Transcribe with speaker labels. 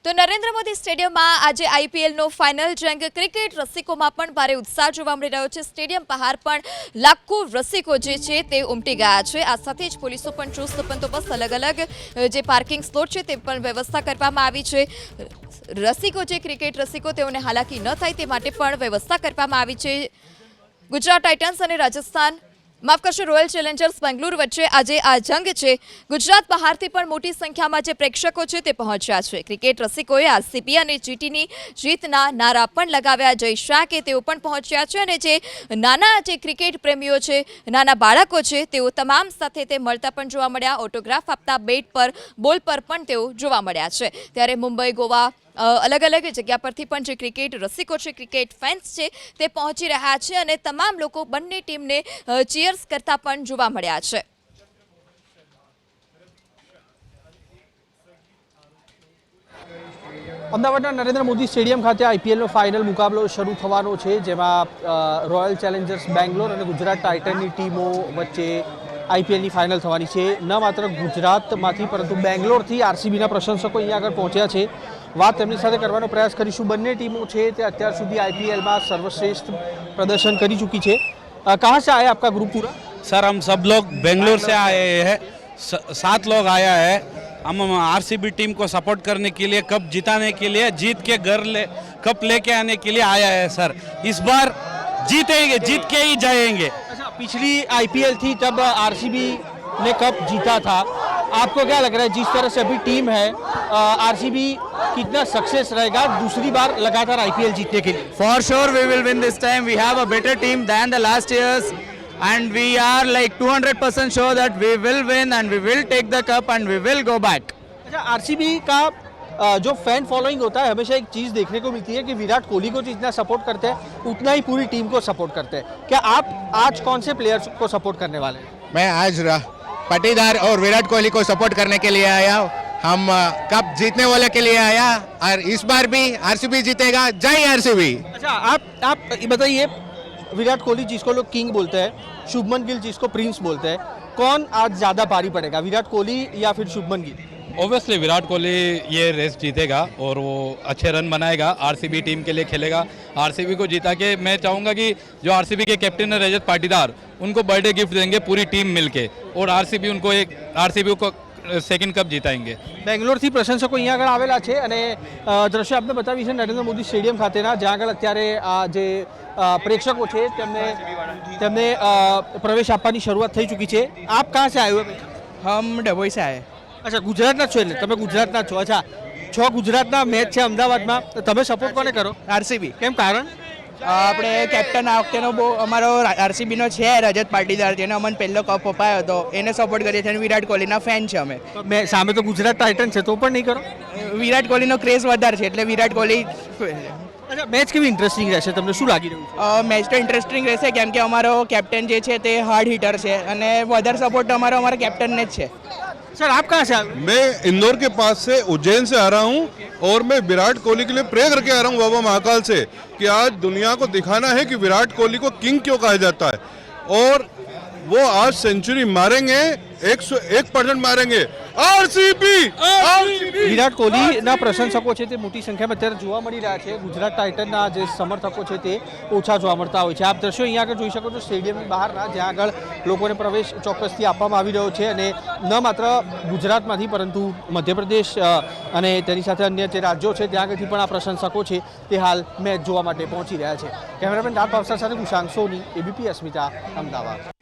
Speaker 1: તો નરેન્દ્ર મોદી સ્ટેડિયમમાં આજે આઈપીએલનો ફાઇનલ જંગ ક્રિકેટ રસિકોમાં પણ ભારે ઉત્સાહ જોવા મળી રહ્યો છે। સ્ટેડિયમ બહાર પણ લાખો રસિકો જે છે તે ઉમટી ગયા છે। આ સાથે જ પોલીસો પણ ચુસ્ત બંદોબસ્ત અલગ અલગ જે પાર્કિંગ સ્લોટ છે તે પણ વ્યવસ્થા કરવામાં આવી છે। રસિકો જે ક્રિકેટ રસિકો તેઓને હાલાકી ન થાય તે માટે પણ વ્યવસ્થા કરવામાં આવી છે। ગુજરાત ટાઇટન્સ અને રાજસ્થાન માફ કરશો રોયલ ચેલેન્જર્સ બેંગ્લોર વચ્ચે આજે આ જંગ છે। ગુજરાત બહારથી પણ મોટી સંખ્યામાં જે પ્રેક્ષકો છે તે પહોંચ્યા છે। ક્રિકેટ રસિકોએ આરસીબી અને જીટીની જીતના નારા પણ લગાવ્યા। જય શાહ કે તેઓ પણ પહોંચ્યા છે અને જે નાના જે ક્રિકેટ પ્રેમીઓ છે, નાના બાળકો છે, તેઓ તમામ સાથે તે મળતા પણ જોવા મળ્યા। ઓટોગ્રાફ આપતા બેટ પર, બોલ પર પણ તેઓ જોવા મળ્યા છે। ત્યારે મુંબઈ, ગોવા અલગ અલગ જગ્યા પરથી પણ જે ક્રિકેટ રસિકો છે, ક્રિકેટ ફેન્સ છે, તે પહોંચી રહ્યા છે અને તમામ લોકો બંને ટીમને ચીયર્સ કરતા પણ જોવા મળ્યા છે।
Speaker 2: અમદાવાદના નરેન્દ્ર મોદી સ્ટેડિયમ ખાતે આઈપીએલનો ફાઇનલ મુકાબલો શરૂ થવાનો છે, જેમાં રોયલ ચેલેન્જર્સ બેંગ્લોર અને ગુજરાત ટાઇટનની ટીમો વચ્ચે આઈપીએલની ફાઇનલ થવાની છે। ન માત્ર ગુજરાતમાંથી પરંતુ બેંગ્લોરથી આરસીબીના પ્રશંસકો અહીંયા આગળ પહોંચ્યા છે। વાત તેમની સાથે કરવાનો પ્રયાસ કરીશું। બંને ટીમો છે તે અત્યાર સુધી આईपीएल में सर्वश्रेष्ठ प्रदर्शन कर चुकी है। कहाँ से आया आपका ग्रुप पूरा?
Speaker 3: सर हम सब लोग बेंगलोर से आए हैं, 7 लोग आया है। हम आरसीबी टीम को सपोर्ट करने के लिए, कप जिताने के लिए, जीत के कप लेके आने के लिए आया है सर। इस बार जीतेंगे, जीत के ही जाएंगे।
Speaker 2: अच्छा, पिछली आईपीएल थी तब आरसीबी ने कप जीता था। आपको क्या लग रहा है जिस तरह से अभी टीम है, आरसीबी कितना सक्सेस रहेगा दूसरी बार लगातार आईपीएल जीतने के लिए?
Speaker 4: For sure we will win this time. We have a better team than the last years and we are like 200% sure that we will win and we will take the cup and we will go back.
Speaker 2: अच्छा, RCB का जो fan following होता है, हमेशा एक चीज़ देखने को मिलती है कि विराट कोहली को जितना सपोर्ट करते हैं उतना ही पूरी टीम को सपोर्ट करते हैं। क्या आप आज कौन से प्लेयर्स को सपोर्ट करने वाले हैं?
Speaker 5: मैं आज पाटीदार और विराट कोहली को सपोर्ट करने के लिए आया। हम कप जीतने वाले के लिए आया और इस बार भी आरसीबी जीतेगा। जय आरसीबी।
Speaker 2: अच्छा, आप बताइए, विराट कोहली जिसको लोग किंग बोलते हैं, शुभमन गिल जिसको प्रिंस बोलते हैं, कौन आज ज़्यादा भारी पड़ेगा, विराट कोहली या फिर शुभमन गिल?
Speaker 3: ऑब्वियसली विराट कोहली ये रेस जीतेगा और वो अच्छे रन बनाएगा, आरसीबी टीम के लिए खेलेगा। आरसीबी को जीता के मैं चाहूँगा कि जो आरसीबी के कैप्टन है रजत पाटीदार, उनको बर्थडे गिफ्ट देंगे पूरी टीम मिलके और आरसीबी को सेकंड कप जीताएंगे।
Speaker 2: બેંગ્લોરથી પ્રશંસકો અહીંયા આગળ આવેલા છે અને દ્રશ્ય આપને બતાવી છે નરેન્દ્ર મોદી સ્ટેડિયમ ખાતેના, જ્યાં આગળ અત્યારે આ જે પ્રેક્ષકો છે તેમને પ્રવેશ આપવાની શરૂઆત થઈ ચૂકી છે। આપ કहाँ से आए हो?
Speaker 4: हम डबोई से आए।
Speaker 2: અચ્છા, ગુજરાતના છો એટલે તમે ગુજરાતના છો। અચ્છા, છો ગુજરાતના મેચ છે અમદાવાદમાં, તો તમે સપોર્ટ કોને કરો?
Speaker 4: આરસીબી।
Speaker 2: કેમ, કારણ?
Speaker 4: આપણે કેપ્ટન આ વખતેનો બહુ અમારો આરસીબીનો છે રજત પાટીદાર, જેને અમને પહેલો કપ અપાયો હતો, એને સપોર્ટ કરીએ છીએ અને વિરાટ કોહલીના ફેન છે અમે।
Speaker 2: મેં સામે તો ગુજરાત ટાઇટન છે તો પણ નહીં કરો?
Speaker 4: વિરાટ કોહલીનો ક્રેઝ વધારે છે એટલે વિરાટ કોહલી।
Speaker 2: અચ્છા, મેચ કેવી ઇન્ટરેસ્ટિંગ રહેશે, તમને શું લાગી રહ્યું છે?
Speaker 4: મેચ તો ઇન્ટરેસ્ટિંગ રહેશે કેમ કે અમારો કેપ્ટન જે છે તે હાર્ડ હિટર છે અને વધારે સપોર્ટ અમારા કેપ્ટનને જ છે।
Speaker 2: सर, आप कहाँ से आए?
Speaker 6: मैं इंदौर के पास से, उज्जैन से आ रहा हूँ और मैं विराट कोहली के लिए प्रे करके आ रहा हूँ बाबा महाकाल से कि आज दुनिया को दिखाना है कि विराट कोहली को किंग क्यों कहा जाता है और वो आज सेंचुरी मारेंगे, 101% मारेंगे। आरसीबी।
Speaker 2: વિરાટ કોહલીના પ્રશંસકો છે તે મોટી સંખ્યામાં અત્યારે જોવા મળી રહ્યા છે। ગુજરાત ટાઇટનના જે સમર્થકો છે તે ઓછા જોવા મળતા હોય છે। આપ દ્રશ્યો અહીંયા આગળ જોઈ શકો છો સ્ટેડિયમની બહારના, જ્યાં આગળ લોકોને પ્રવેશ ચોક્કસથી આપવામાં આવી રહ્યો છે અને ન માત્ર ગુજરાતમાંથી પરંતુ મધ્યપ્રદેશ અને તેની સાથે અન્ય જે રાજ્યો છે ત્યાં આગળથી પણ આ પ્રશંસકો છે તે હાલ મેચ જોવા માટે પહોંચી રહ્યા છે। કેમેરામેન રાત ભાવસાર સાથે કુશાંક સોની, એબીપી અસ્મિતા, અમદાવાદ।